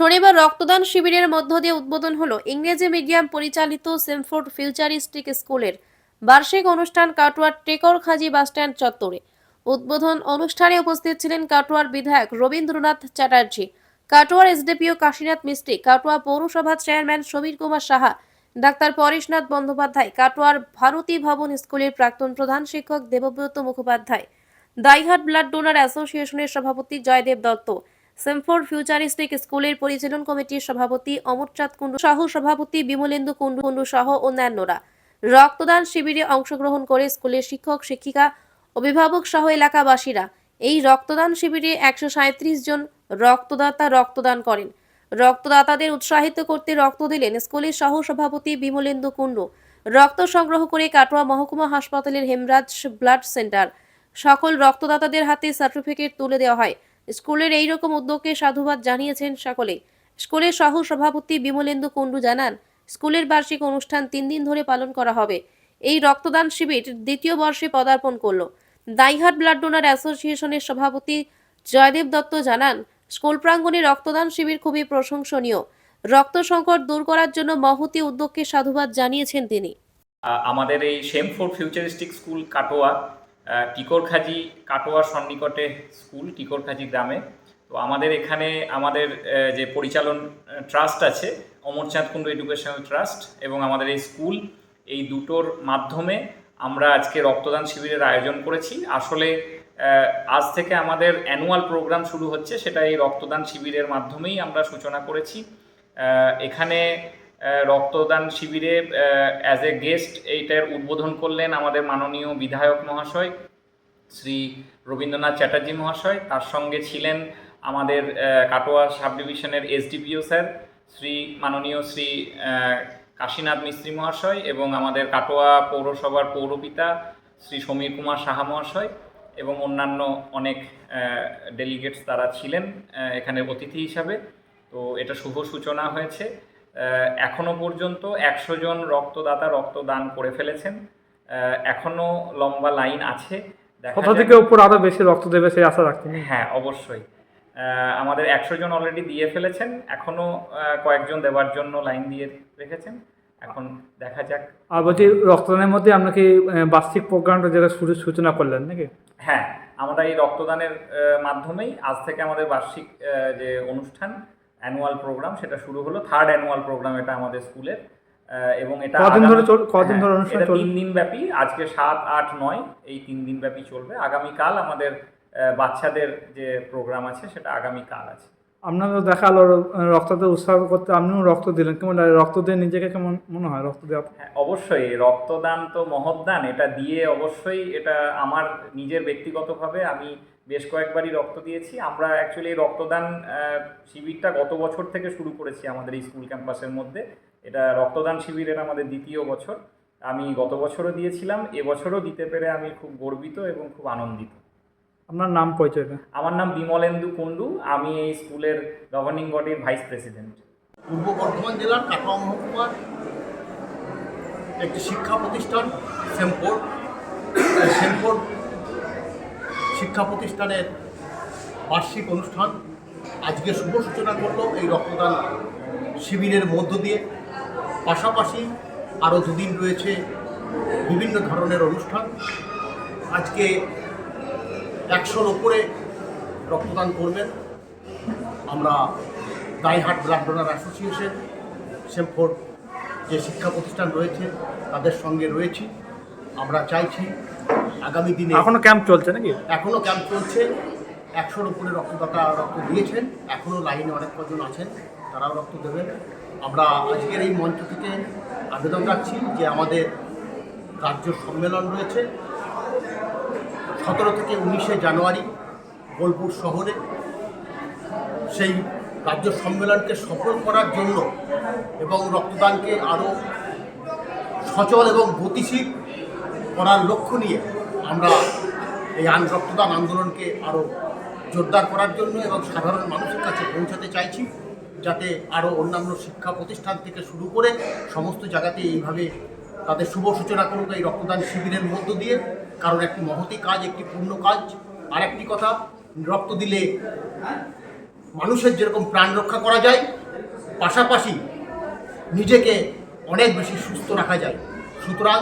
শনিবার রক্তদান শিবিরের মধ্য দিয়ে উদ্বোধন হলো ইংরেজি মিডিয়াম পরিচালিত সেমফোর্ড ফিউচারিস্টিক স্কুলের বার্ষিক অনুষ্ঠান কাটোয়ার টেকরখাজি বাসস্ট্যান্ড চত্বরে। উদ্বোধন অনুষ্ঠানে উপস্থিত ছিলেন কাটোয়ার বিধায়ক রবীন্দ্রনাথ চ্যাটার্জি, কাটোয়ার এসডিপিও কাশীনাথ মিস্ত্রি, কাটোয়া পৌরসভার চেয়ারম্যান সমীর কুমার সাহা, ডাক্তার পরেশনাথ বন্দ্যোপাধ্যায়, কাটোয়ার ভারতী ভবন স্কুলের প্রাক্তন প্রধান শিক্ষক দেবব্রত মুখোপাধ্যায়, দাইহাট ব্লাড ডোনার অ্যাসোসিয়েশনের সভাপতি জয়দেব দত্ত, সেমফোর্ড ফিউচারিস্টিক স্কুলের পরিচালন কমিটির সভাপতি অমরচাঁদ কুণ্ডু, সহ সভাপতি বিমলেন্দু কুণ্ডু সহ অন্যান্যরা রক্তদান শিবিরে অংশগ্রহণ করে স্কুলের শিক্ষক শিক্ষিকা, অভিভাবক সহ এলাকাবাসীরা এই রক্তদান শিবিরে 137 জন রক্তদাতা রক্তদান করেন। রক্তদাতাদের উৎসাহিত করতে রক্ত দিলেন স্কুলের সহ সভাপতি বিমলেন্দু কুণ্ডু। রক্ত সংগ্রহ করে কাটোয়া মহকুমা হাসপাতালের হেমরাজ ব্লাড সেন্টার সকল রক্তদাতাদের হাতে সার্টিফিকেট তুলে দেওয়া হয়। স্কুলের এই রকম উদ্যোগকে সাধুবাদ জানিয়েছেন সকলে। স্কুলের সহ সভাপতি বিমলেন্দু কুণ্ডু জানান, স্কুলের বার্ষিক অনুষ্ঠান 3 দিন ধরে পালন করা হবে। এই রক্তদান শিবির দ্বিতীয় বর্ষে পদার্পণ করলো। দাইহাট ব্লাড ডোনার অ্যাসোসিয়েশনের সভাপতি জয়দেব দত্ত জানান, স্কুল প্রাঙ্গণে রক্তদান শিবির খুবই প্রশংসনীয়। রক্ত সংকট দূর করার জন্য মহতী উদ্যোগকে সাধুবাদ জানিয়েছেন তিনি। আমাদের এই সেমফোর্ড ফিউচারিস্টিক স্কুল কাটোয়া টিকরখাজি কাটোয়া সন্নিকটে স্কুল টিকরখাজি গ্রামে। তো আমাদের এখানে আমাদের যে পরিচালন ট্রাস্ট আছে অমরচাঁদ কুণ্ডু এডুকেশনাল ট্রাস্ট এবং আমাদের এই স্কুল, এই দুটোর মাধ্যমে আমরা আজকে রক্তদান শিবিরের আয়োজন করেছি। আসলে আজ থেকে আমাদের অ্যানুয়াল প্রোগ্রাম শুরু হচ্ছে, সেটা এই রক্তদান শিবিরের মাধ্যমেই আমরা সূচনা করেছি। এখানে রক্তদান শিবিরে অ্যাজ এ গেস্ট এইটার উদ্বোধন করলেন আমাদের মাননীয় বিধায়ক মহাশয় শ্রী রবীন্দ্রনাথ চ্যাটার্জি মহাশয়। তার সঙ্গে ছিলেন আমাদের কাটোয়া সাব ডিভিশনের এসডিপিও স্যার মাননীয় শ্রী কাশীনাথ মিস্ত্রি মহাশয় এবং আমাদের কাটোয়া পৌরসভার পৌরপিতা শ্রী সমীর কুমার সাহা মহাশয় এবং অন্যান্য অনেক ডেলিগেটস তারা ছিলেন এখানে অতিথি হিসাবে। তো এটা শুভ সূচনা হয়েছে। এখনো পর্যন্ত 100 জন রক্তদাতা রক্তদান করে ফেলেছেন। এখনো লম্বা লাইন আছে। কোথা থেকে উপর আরো বেশি রক্ত দেবে সেই আশা রাখছেন? হ্যাঁ, অবশ্যই। আমাদের 100 জন অলরেডি দিয়ে ফেলেছেন, এখনো কয়েকজন দেওয়ার জন্য লাইন দিয়ে রেখেছেন। এখন দেখা যাক। আর বলছি, রক্তদানের মধ্যে আমরা কি বার্ষিক প্রোগ্রামটা যেটা সূচনা করলেন নাকি? হ্যাঁ, আমরা এই রক্তদানের মাধ্যমেই আজ থেকে আমাদের বার্ষিক যে অনুষ্ঠান অ্যানুয়াল প্রোগ্রাম সেটা শুরু হলো। 3rd অ্যানুয়াল প্রোগ্রাম এটা আমাদের স্কুলের এবং এটা কদিন ধরে অনুষ্ঠান চলবে? 3 দিন ব্যাপী। আজকে 7, 8, 9 এই 3 দিন ব্যাপী চলবে। আগামীকাল আমাদের বাচ্চাদের যে প্রোগ্রাম আছে সেটা আগামীকাল আছে। আপনাকে দেখালো রক্ততে উৎসাহ করতে, আপনিও রক্ত দিলেন, কেমন রক্ত দিয়ে নিজেকে কেমন মনে হয় রক্ত দেওয়া? হ্যাঁ, অবশ্যই। রক্তদান তো মহৎদান, এটা দিয়ে অবশ্যই এটা আমার নিজের ব্যক্তিগতভাবে আমি বেশ কয়েকবারই রক্ত দিয়েছি। আমরা অ্যাকচুয়ালি রক্তদান শিবিরটা গত বছর থেকে শুরু করেছি আমাদের এই স্কুল ক্যাম্পাসের মধ্যে। এটা রক্তদান শিবিরের আমাদের 2য় বছর। আমি গত বছরও দিয়েছিলাম, এবছরও দিতে পেরে আমি খুব গর্বিত এবং খুব আনন্দিত। আপনার নাম পরিচয়টা? আমার নাম বিমলেন্দু কুণ্ডু, আমি এই স্কুলের গভর্নিং বডির ভাইস প্রেসিডেন্ট। পূর্ব বর্ধমান জেলার কাটোয়া মহকুমার একটি শিক্ষা প্রতিষ্ঠান সেমফোর্ড শিক্ষা প্রতিষ্ঠানের বার্ষিক অনুষ্ঠান আজকে শুভ সূচনা করলো এই রক্তদান শিবিরের মধ্য দিয়ে। পাশাপাশি আরও 2 দিন রয়েছে বিভিন্ন ধরনের অনুষ্ঠান। আজকে 100-র উপরে রক্তদান করবেন। আমরা দাইহাট ব্লাড ডোনার অ্যাসোসিয়েশন, সেমফোর্ড যে শিক্ষা প্রতিষ্ঠান রয়েছে তাদের সঙ্গে রয়েছি। আমরা চাইছি আগামী দিনে এখনো ক্যাম্প চলছে নাকি? এখনও ক্যাম্প চলছে। 100-র উপরে রক্তদাতা রক্ত দিয়েছেন, এখনও লাইনে অনেক কজন আছেন, তারাও রক্ত দেবেন। আমরা আজকের এই মঞ্চ থেকে আবেদন রাখছি যে আমাদের রাজ্য সম্মেলন রয়েছে 17 থেকে 19শে জানুয়ারি বোলপুর শহরে। সেই রাজ্য সম্মেলনকে সফল করার জন্য এবং রক্তদানকে আরও সচল এবং গতিশীল করার লক্ষ্য নিয়ে আমরা এই রক্তদান আন্দোলনকে আরও জোরদার করার জন্য এবং সাধারণ মানুষের কাছে পৌঁছাতে চাইছি, যাতে আরও অন্যান্য শিক্ষা প্রতিষ্ঠান থেকে শুরু করে সমস্ত জায়গাতে এইভাবে তাদের শুভ সূচনা করুক এই রক্তদান শিবিরের মধ্য দিয়ে। কারণ একটি মহতী কাজ, একটি পূর্ণ কাজ। আর একটি কথা, রক্ত দিলে মানুষের যেরকম প্রাণ রক্ষা করা যায়, পাশাপাশি নিজেকে অনেক বেশি সুস্থ রাখা যায়। সুতরাং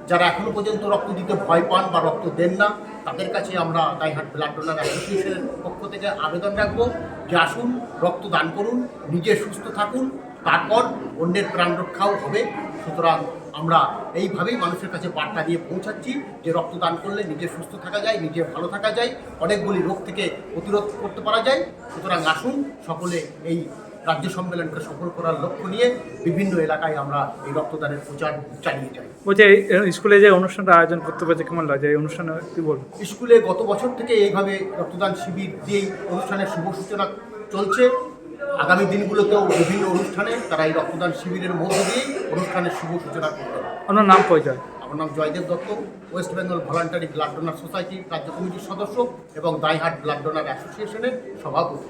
যারা এখনো পর্যন্ত রক্ত দিতে ভয় পান বা রক্ত দেন না, তাদের কাছে আমরা ডাইহার্ট ব্লাড ডোনার অ্যাসোসিয়েশনের পক্ষ থেকে আবেদন রাখবো যে আসুন, রক্ত দান করুন, নিজে সুস্থ থাকুন, তারপর অন্যের প্রাণ রক্ষাও হবে। সুতরাং আমরা এইভাবেই মানুষের কাছে বার্তা দিয়ে পৌঁছাচ্ছি যে রক্তদান করলে নিজে সুস্থ থাকা যায়, নিজে ভালো থাকা যায়, অনেকগুলি রোগ থেকে প্রতিরোধ করতে পারা যায়। সুতরাং আসুন, সকলে এই রাজ্য সম্মেলনকে সফল করার লক্ষ্য নিয়ে বিভিন্ন এলাকায় আমরা এই রক্তদানের প্রচার চালিয়ে যাই। বলছে এই স্কুলে যে অনুষ্ঠানটা আয়োজন করতে পেরেছে কেমন লাগে? এই অনুষ্ঠানে কি বলবো? স্কুলে গত বছর থেকে এইভাবে রক্তদান শিবির দিয়েই অনুষ্ঠানের শুভ সূচনা চলছে। আগামী দিনগুলোতেও বিভিন্ন অনুষ্ঠানে তারা এই রক্তদান শিবিরের মধ্য দিয়েই অনুষ্ঠানের শুভ সূচনা করতে হবে। আপনার নাম পরিচয়? আমার নাম Joydeb Dutta, West Bengal voluntary blood donor society রাজ্য কমিটির সদস্য এবং ডাইহার্ট ব্লাড ডোনার অ্যাসোসিয়েশনের সভাপতি।